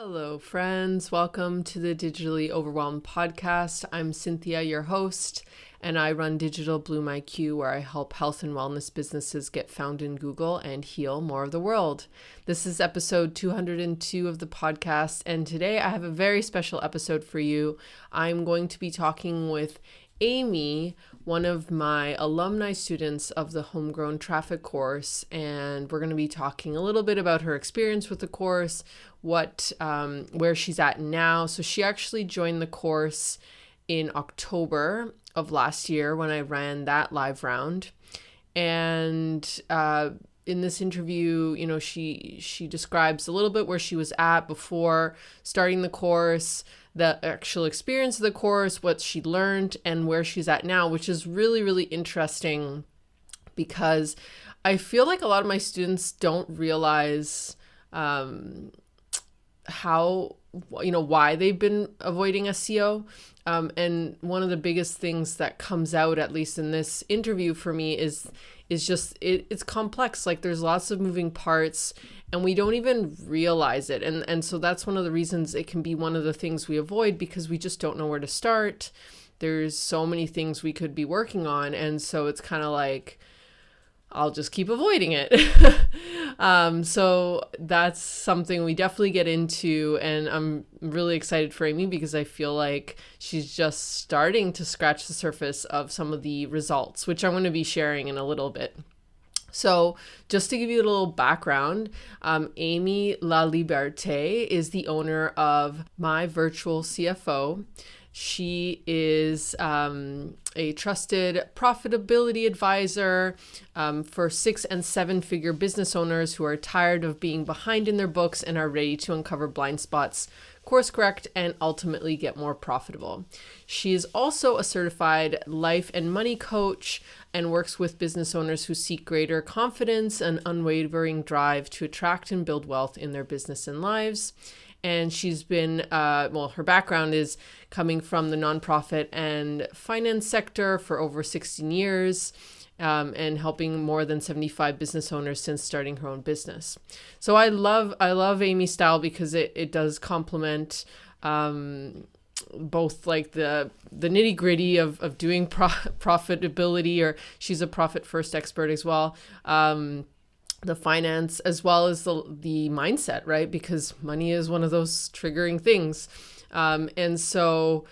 Hello, friends. Welcome to the Digitally Overwhelmed podcast. I'm Cynthia, your host, and I run Digital Bloom IQ, where I help health and wellness businesses get found in Google and heal more of the world. This is episode 202 of the podcast, and today I have a very special episode for you. I'm going to be talking with Aimee, one of my alumni students of the Homegrown Traffic course, and we're going to be talking a little bit about her experience with the course, where she's at now. So she actually joined the course in October of last year when I ran that live round, and in this interview, she describes a little bit where she was at before starting the course, the actual experience of the course, what she learned, and where she's at now, which is really, really interesting because I feel like a lot of my students don't realize why they've been avoiding SEO. And one of the biggest things that comes out, at least in this interview for me, is just it's complex. Like there's lots of moving parts and we don't even realize it. And so that's one of the reasons it can be one of the things we avoid, because we just don't know where to start. There's so many things we could be working on. And so it's kind of like, I'll just keep avoiding it. So that's something we definitely get into. And I'm really excited for Aimee because I feel like she's just starting to scratch the surface of some of the results, which I'm going to be sharing in a little bit. So just to give you a little background, Aimee LaLiberte is the owner of My Virtual CFO. She is a trusted profitability advisor for 6- and 7-figure business owners who are tired of being behind in their books and are ready to uncover blind spots, course correct, and ultimately get more profitable. She is also a certified life and money coach and works with business owners who seek greater confidence and unwavering drive to attract and build wealth in their business and lives. And she's been, her background is coming from the nonprofit and finance sector for over 16 years, and helping more than 75 business owners since starting her own business. So I love Aimee's style because it does complement both like the nitty gritty of doing profitability, or she's a profit first expert as well. The finance, as well as the mindset, right? Because money is one of those triggering things. And so,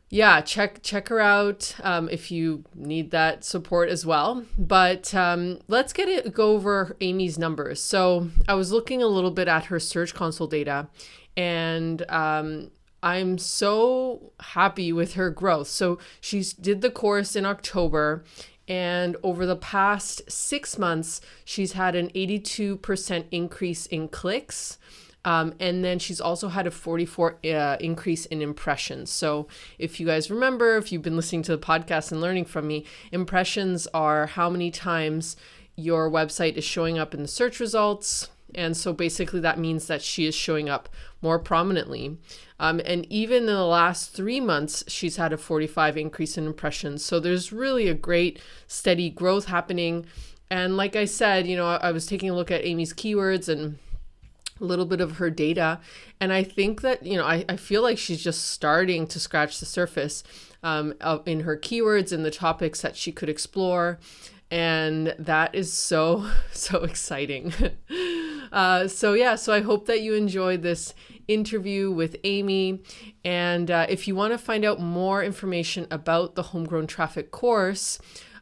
yeah, check her out if you need that support as well. But let's go over Aimee's numbers. So I was looking a little bit at her Search Console data, and I'm so happy with her growth. So she did the course in October, and over the past 6 months, she's had an 82% increase in clicks. And then she's also had a 44% increase in impressions. So if you guys remember, if you've been listening to the podcast and learning from me, impressions are how many times your website is showing up in the search results. And so basically that means that she is showing up more prominently. And even in the last 3 months, she's had a 45% increase in impressions. So there's really a great steady growth happening. And like I said, I was taking a look at Aimee's keywords and a little bit of her data. And I think that, I feel like she's just starting to scratch the surface in her keywords and the topics that she could explore. And that is so, so exciting. So I hope that you enjoyed this interview with Aimee. And if you want to find out more information about the Homegrown Traffic course,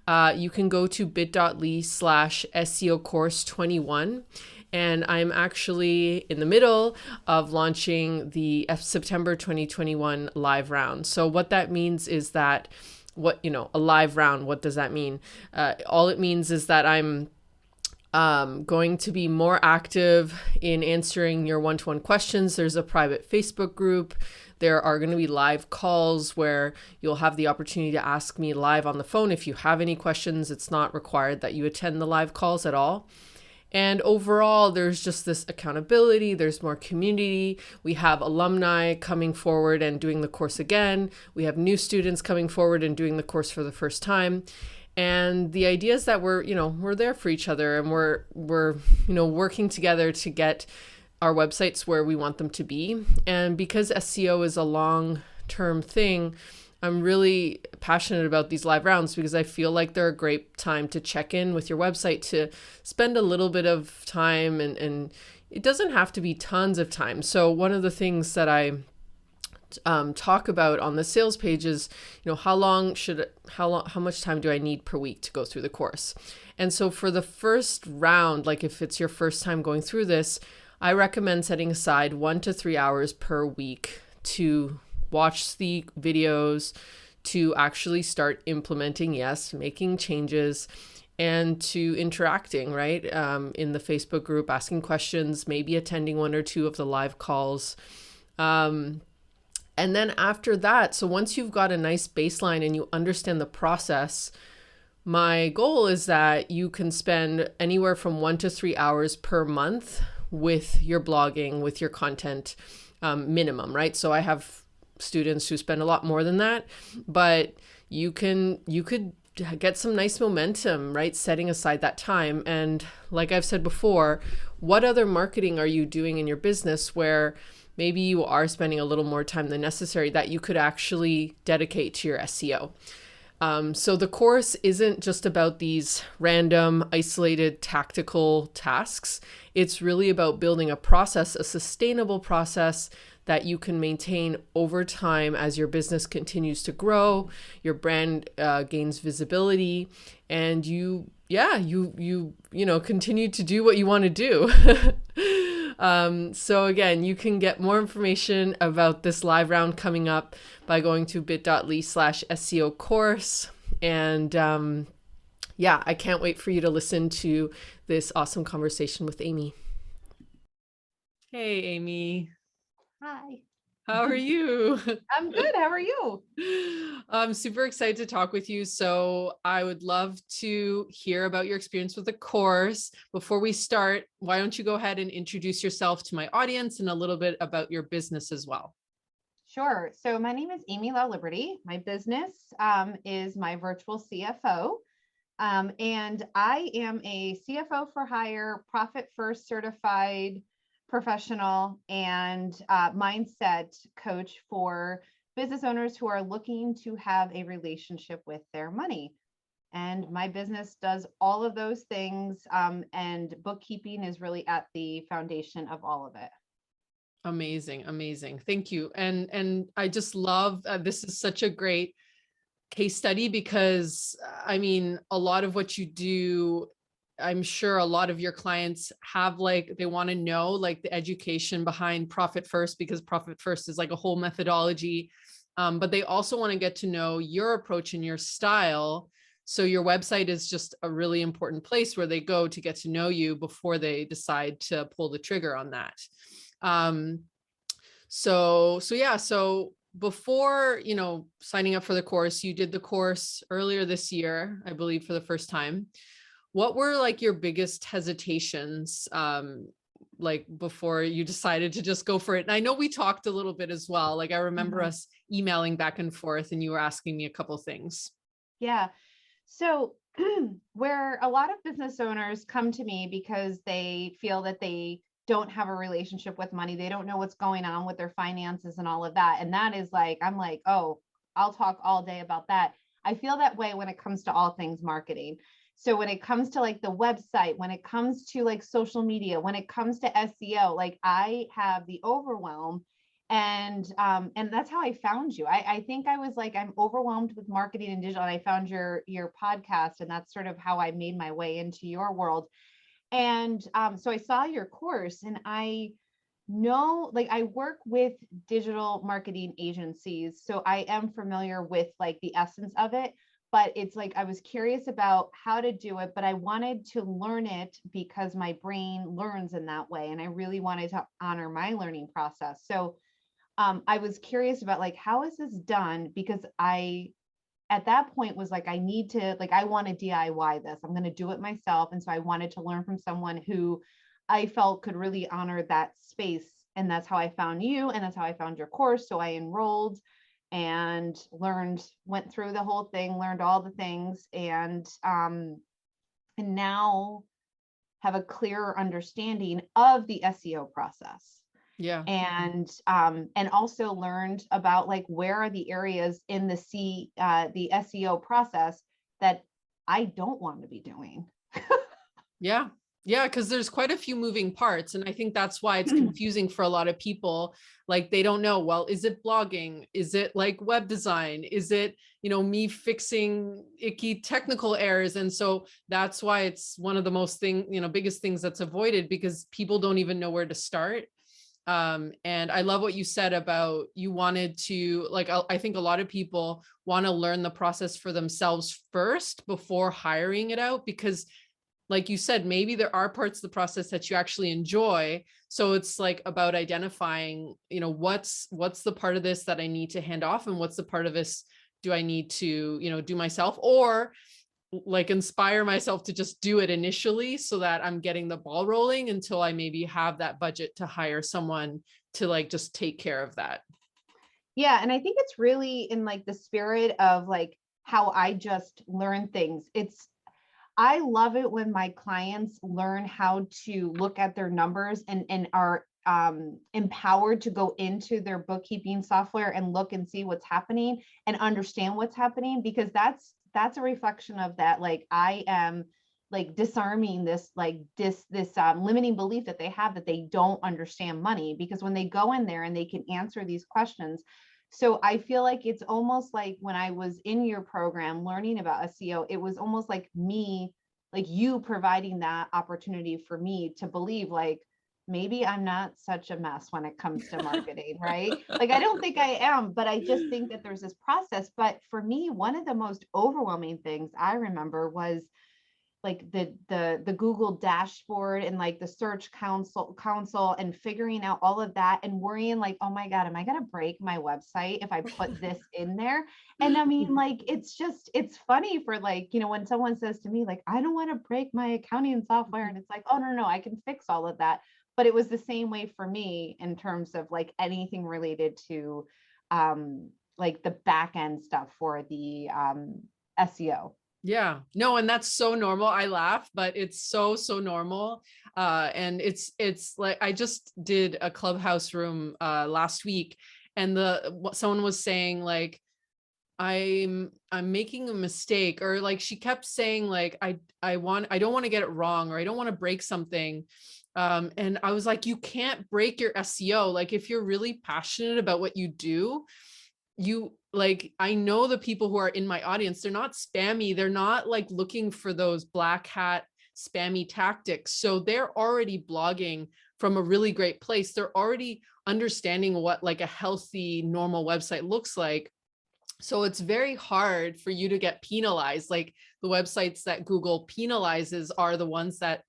you can go to bit.ly/SEO course 21. And I'm actually in the middle of launching the September 2021 live round. So what that means is that a live round, what does that mean? All it means is that I'm going to be more active in answering your one-to-one questions. There's a private Facebook group. There are going to be live calls where you'll have the opportunity to ask me live on the phone if you have any questions. It's not required that you attend the live calls at all. And overall, there's just this accountability. There's more community. We have alumni coming forward and doing the course again. We have new students coming forward and doing the course for the first time. And the idea is that we're there for each other, and we're working together to get our websites where we want them to be. And because SEO is a long-term thing, I'm really passionate about these live rounds because I feel like they're a great time to check in with your website, to spend a little bit of time, and it doesn't have to be tons of time. So one of the things that I talk about on the sales page is, how much time do I need per week to go through the course? And so for the first round, like if it's your first time going through this, I recommend setting aside 1 to 3 hours per week to watch the videos, to actually start implementing, making changes, and to interacting, right? In the Facebook group, asking questions, maybe attending 1 or 2 of the live calls. And then after that, so once you've got a nice baseline and you understand the process, my goal is that you can spend anywhere from 1 to 3 hours per month with your blogging, with your content, minimum, right? So I have students who spend a lot more than that, but you could get some nice momentum, right? Setting aside that time. And like I've said before, what other marketing are you doing in your business where maybe you are spending a little more time than necessary that you could actually dedicate to your SEO? So the course isn't just about these random, isolated, tactical tasks. It's really about building a process, a sustainable process that you can maintain over time as your business continues to grow, your brand gains visibility, and you continue to do what you want to do. So again, you can get more information about this live round coming up by going to bit.ly/SEO course. And I can't wait for you to listen to this awesome conversation with Aimee. Hey, Aimee. Hi. How are you? I'm good. How are you? I'm super excited to talk with you. So I would love to hear about your experience with the course. Before we start, why don't you go ahead and introduce yourself to my audience and a little bit about your business as well? Sure. So my name is Aimee LaLiberte. My business is my virtual CFO. And I am a CFO for hire, profit first certified professional and mindset coach for business owners who are looking to have a relationship with their money. And my business does all of those things. And bookkeeping is really at the foundation of all of it. Amazing. Amazing. Thank you. And I just love, this is such a great case study because a lot of what you do, I'm sure a lot of your clients have they want to know the education behind Profit First, because Profit First is like a whole methodology. But they also want to get to know your approach and your style. So your website is just a really important place where they go to get to know you before they decide to pull the trigger on that. So before, signing up for the course, you did the course earlier this year, I believe, for the first time. What were your biggest hesitations, before you decided to just go for it? And I know we talked a little bit as well. I remember us emailing back and forth and you were asking me a couple things. Yeah. So where a lot of business owners come to me because they feel that they don't have a relationship with money, they don't know what's going on with their finances and all of that. And that is I'm like, oh, I'll talk all day about that. I feel that way when it comes to all things marketing. So when it comes to the website, when it comes to social media, when it comes to SEO, I have the overwhelm. And that's how I found you. I think I was I'm overwhelmed with marketing and digital, and I found your podcast, and that's sort of how I made my way into your world. And so I saw your course, and I know I work with digital marketing agencies, so I am familiar with the essence of it. But it's I was curious about how to do it, but I wanted to learn it because my brain learns in that way, and I really wanted to honor my learning process. So I was curious about how is this done? Because I, at that point, was I need to, I want to DIY this. I'm going to do it myself. And so I wanted to learn from someone who I felt could really honor that space. And that's how I found you. And that's how I found your course. So I enrolled and went through the whole thing, learned all the things. And now have a clearer understanding of the SEO process. Yeah. And also learned about like where are the areas in the SEO process that I don't want to be doing. Yeah. Yeah, because there's quite a few moving parts. And I think that's why it's confusing for a lot of people. Like they don't know, well, is it blogging? Is it like web design? Is it, me fixing icky technical errors? And so that's why it's one of the biggest things that's avoided, because people don't even know where to start. And I love what you said about you wanted to, like, I think a lot of people want to learn the process for themselves first before hiring it out, because like you said, maybe there are parts of the process that you actually enjoy. So it's like about identifying, what's the part of this that I need to hand off, and what's the part of this do I need to, do myself, or like inspire myself to just do it initially so that I'm getting the ball rolling until I maybe have that budget to hire someone to like just take care of that. Yeah. And I think it's really in like the spirit of like how I just learn things. I love it when my clients learn how to look at their numbers and are empowered to go into their bookkeeping software and look and see what's happening and understand what's happening, because that's a reflection of that. Like I am like disarming this limiting belief that they have that they don't understand money, because when they go in there and they can answer these questions. So I feel like it's almost like when I was in your program learning about SEO, it was almost like me, like you providing that opportunity for me to believe like maybe I'm not such a mess when it comes to marketing, right? Like I don't think I am, but I just think that there's this process. But for me, one of the most overwhelming things I remember was like the Google dashboard and like the search console and figuring out all of that and worrying like, oh my God, am I going to break my website if I put this in there? And I mean, like, it's funny for like, when someone says to me, like, I don't want to break my accounting software. And it's like, oh, no, I can fix all of that. But it was the same way for me in terms of like anything related to like the back end stuff for the SEO. Yeah, no, and that's so normal. I laugh, but it's so normal. And it's like, I just did a Clubhouse room last week, and someone was saying like, I'm making a mistake, or like she kept saying like, I don't want to get it wrong, or I don't want to break something. And I was like, you can't break your SEO. Like if you're really passionate about what you do, I know the people who are in my audience, they're not spammy. They're not like looking for those black hat spammy tactics. So they're already blogging from a really great place. They're already understanding what like a healthy, normal website looks like. So it's very hard for you to get penalized. Like the websites that Google penalizes are the ones that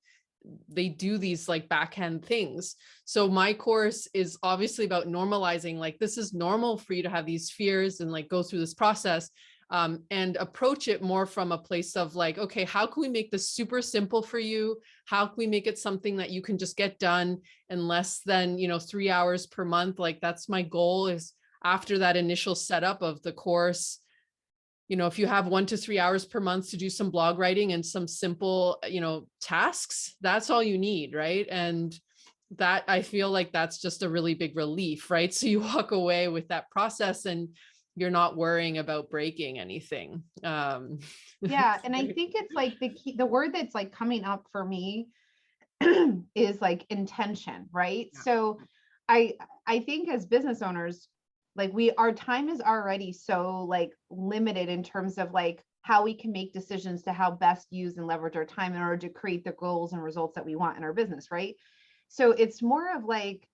they do these like backhand things. So my course is obviously about normalizing, like, this is normal for you to have these fears and like go through this process, and approach it more from a place of like, okay, how can we make this super simple for you? How can we make it something that you can just get done in less than, 3 hours per month? Like that's my goal, is after that initial setup of the course, if you have 1 to 3 hours per month to do some blog writing and some simple, tasks, that's all you need. Right. And that, I feel like that's just a really big relief, right? So you walk away with that process and you're not worrying about breaking anything. Yeah. And I think it's like the word that's like coming up for me is like intention, right? Yeah. So I think as business owners, like our time is already so like limited in terms of like how we can make decisions to how best use and leverage our time in order to create the goals and results that we want in our business, right? So it's more of like,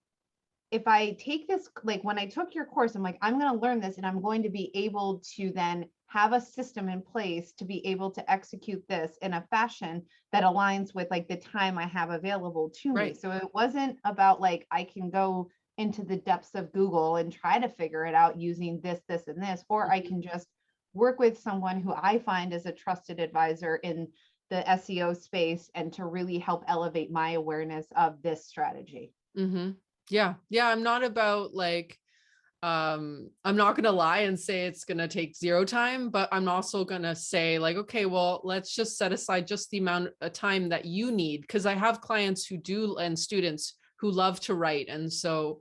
if I take this, like when I took your course, I'm like, I'm going to learn this and I'm going to be able to then have a system in place to be able to execute this in a fashion that aligns with like the time I have available to me. Right. So it wasn't about like, I can go into the depths of Google and try to figure it out using this, and this, or I can just work with someone who I find is a trusted advisor in the SEO space and to really help elevate my awareness of this strategy. Mm-hmm. Yeah. I'm not about like, I'm not going to lie and say it's going to take zero time, but I'm also going to say like, okay, well, let's just set aside just the amount of time that you need. Because I have clients who do, and students who love to write. And so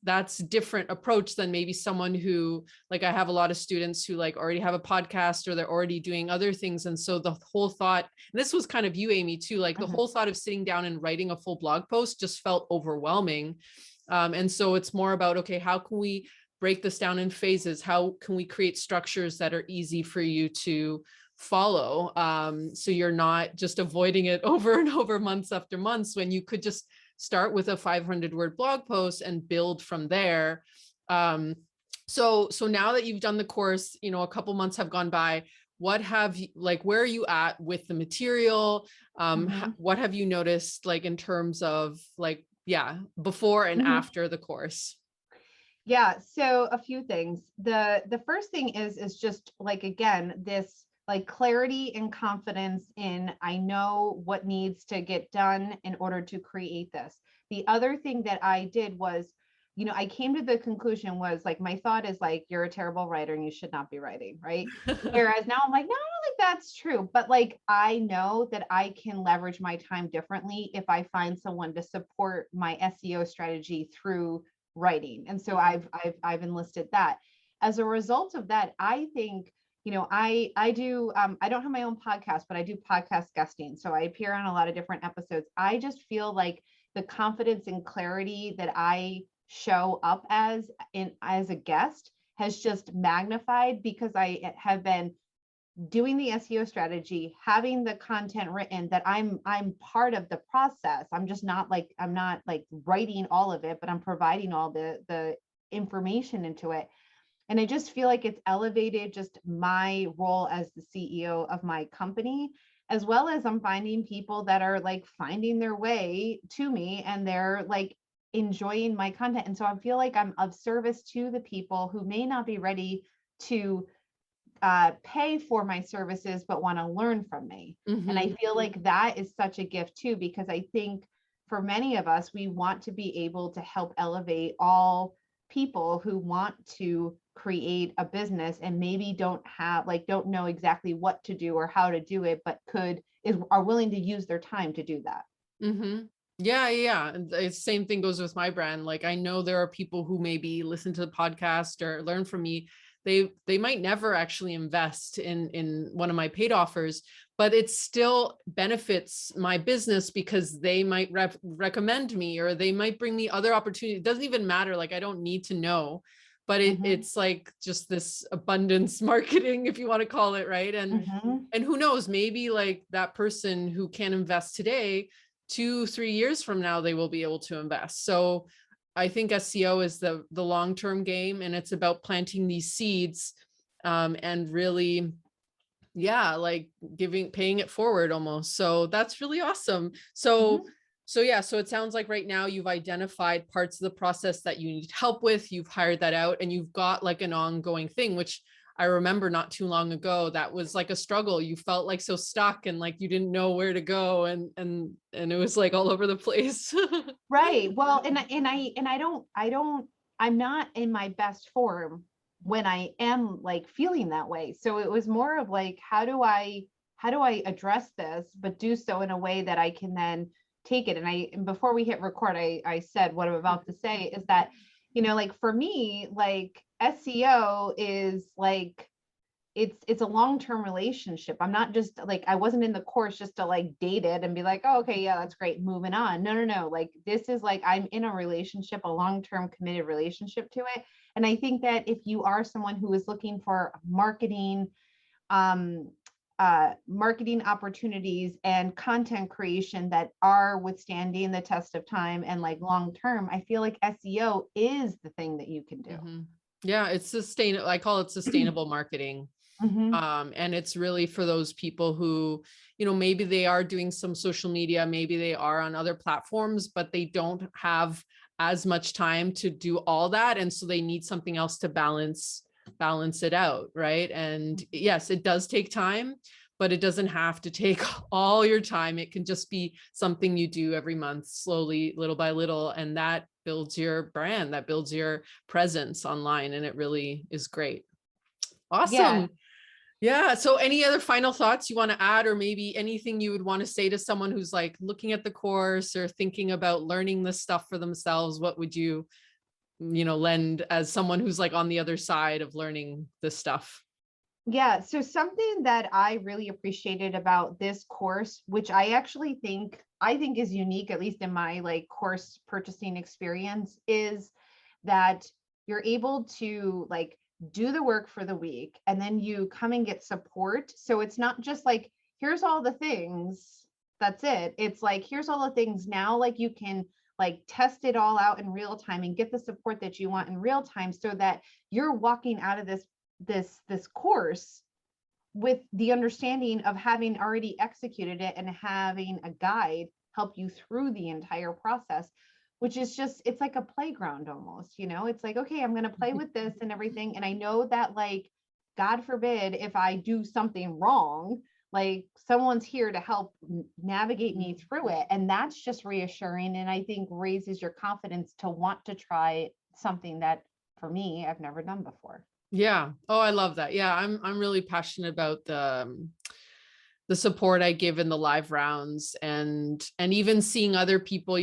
that's a different approach than maybe someone who, like, I have a lot of students who like already have a podcast or they're already doing other things. And so the whole thought, and this was kind of you, Aimee, too, like the whole thought of sitting down and writing a full blog post just felt overwhelming. And so it's more about, okay, how can we break this down in phases? How can we create structures that are easy for you to follow? So you're not just avoiding it over and over, months after months, when you could just start with a 500-word blog post and build from there. So now that you've done the course, you know, a couple months have gone by. What have you, like, where are you at with the material? What have you noticed, like, in terms of like, yeah, before and after the course? Yeah, so a few things. The first thing is just like, again, this like clarity and confidence in, I know what needs to get done in order to create this. The other thing that I did was, you know, I came to the conclusion was like, my thought is like, you're a terrible writer and you should not be writing, right? Whereas now I'm like, no, I don't think that's true. But like, I know that I can leverage my time differently if I find someone to support my SEO strategy through writing. And so I've enlisted that. As a result of that, I think, you know, I do, I don't have my own podcast, but I do podcast guesting. So I appear on a lot of different episodes. I just feel like the confidence and clarity that I show up as a guest has just magnified because I have been doing the SEO strategy, having the content written, that I'm part of the process. I'm not like writing all of it, but I'm providing all the information into it. And I just feel like it's elevated just my role as the CEO of my company, as well as I'm finding people that are like finding their way to me and they're like enjoying my content. And so I feel like I'm of service to the people who may not be ready to pay for my services, but want to learn from me. And I feel like that is such a gift too, because I think for many of us, we want to be able to help elevate all people who want to create a business and maybe don't know exactly what to do or how to do it, but are willing to use their time to do that. Yeah. And the same thing goes with my brand. Like, I know there are people who maybe listen to the podcast or learn from me. They might never actually invest in one of my paid offers, but it still benefits my business because they might recommend me, or they might bring me other opportunities. It doesn't even matter. Like, I don't need to know, but it's like just this abundance marketing, if you want to call it, right? And who knows, maybe like that person who can invest today, 2-3 years from now, they will be able to invest. So I think SEO is the long-term game, and it's about planting these seeds, and really, yeah, like paying it forward almost. So that's really awesome. So it sounds like right now you've identified parts of the process that you need help with, you've hired that out, and you've got like an ongoing thing, which I remember not too long ago, that was like a struggle. You felt like so stuck and like you didn't know where to go, and it was like all over the place. Right. Well, I'm not in my best form when I am like feeling that way. So it was more of like, how do I address this, but do so in a way that I can then take it. And before we hit record, I said what I'm about to say is that, you know, like for me, like SEO is like, it's a long-term relationship. I'm not just like, I wasn't in the course just to like date it and be like, oh, okay, yeah, that's great, moving on. No. Like, this is like, I'm in a relationship, a long-term committed relationship to it. And I think that if you are someone who is looking for marketing opportunities and content creation that are withstanding the test of time and like long-term, I feel like SEO is the thing that you can do. Yeah, it's sustainable. I call it sustainable marketing. And it's really for those people who, you know, maybe they are doing some social media, maybe they are on other platforms, but they don't have as much time to do all that. And so they need something else to balance it out. Right. And yes, it does take time, but it doesn't have to take all your time. It can just be something you do every month, slowly, little by little. And that builds your brand, that builds your presence online. And it really is great. Yeah. Awesome. Yeah. So any other final thoughts you want to add, or maybe anything you would want to say to someone who's like looking at the course or thinking about learning this stuff for themselves? What would you lend as someone who's like on the other side of learning this stuff? Yeah. So something that I really appreciated about this course, which I think is unique, at least in my like course purchasing experience, is that you're able to like do the work for the week and then you come and get support. So it's not just like, here's all the things, that's it. It's like, here's all the things now, like you can like test it all out in real time and get the support that you want in real time, so that you're walking out of this course with the understanding of having already executed it and having a guide help you through the entire process, which is just, it's like a playground almost, it's like, okay, I'm going to play with this and everything. And I know that, like, God forbid, if I do something wrong, like someone's here to help navigate me through it. And that's just reassuring. And I think raises your confidence to want to try something that, for me, I've never done before. Yeah. Oh, I love that. Yeah. I'm really passionate about the support I give in the live rounds, and even seeing other people,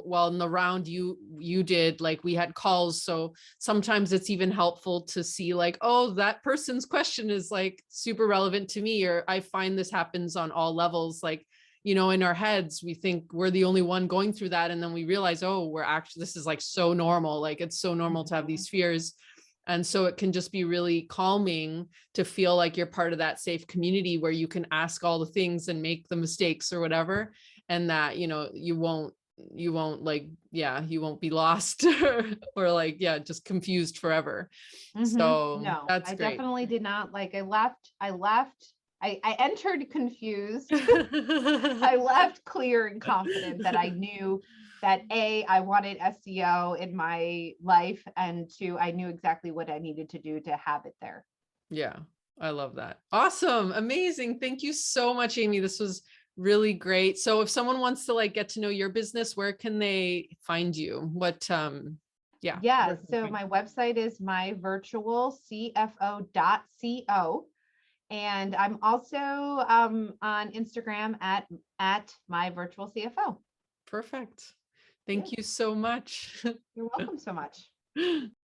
well, in the round you did, like we had calls. So sometimes it's even helpful to see like, oh, that person's question is like super relevant to me. Or I find this happens on all levels. Like, in our heads, we think we're the only one going through that. And then we realize, oh, this is like so normal. Like it's so normal to have these fears. And so it can just be really calming to feel like you're part of that safe community where you can ask all the things and make the mistakes or whatever. And that, you won't like, you won't be lost or like, just confused forever. So No, that's I great. definitely did not. Like, I entered confused. I left clear and confident that I knew that I wanted SEO in my life, and two, I knew exactly what I needed to do to have it there. Yeah, I love that. Awesome. Amazing. Thank you so much, Aimee. This was really great. So if someone wants to like get to know your business, where can they find you? Yeah. So my website is myvirtualcfo.co. And I'm also on Instagram at myvirtualcfo. Perfect. Yes. Thank you so much. You're welcome so much.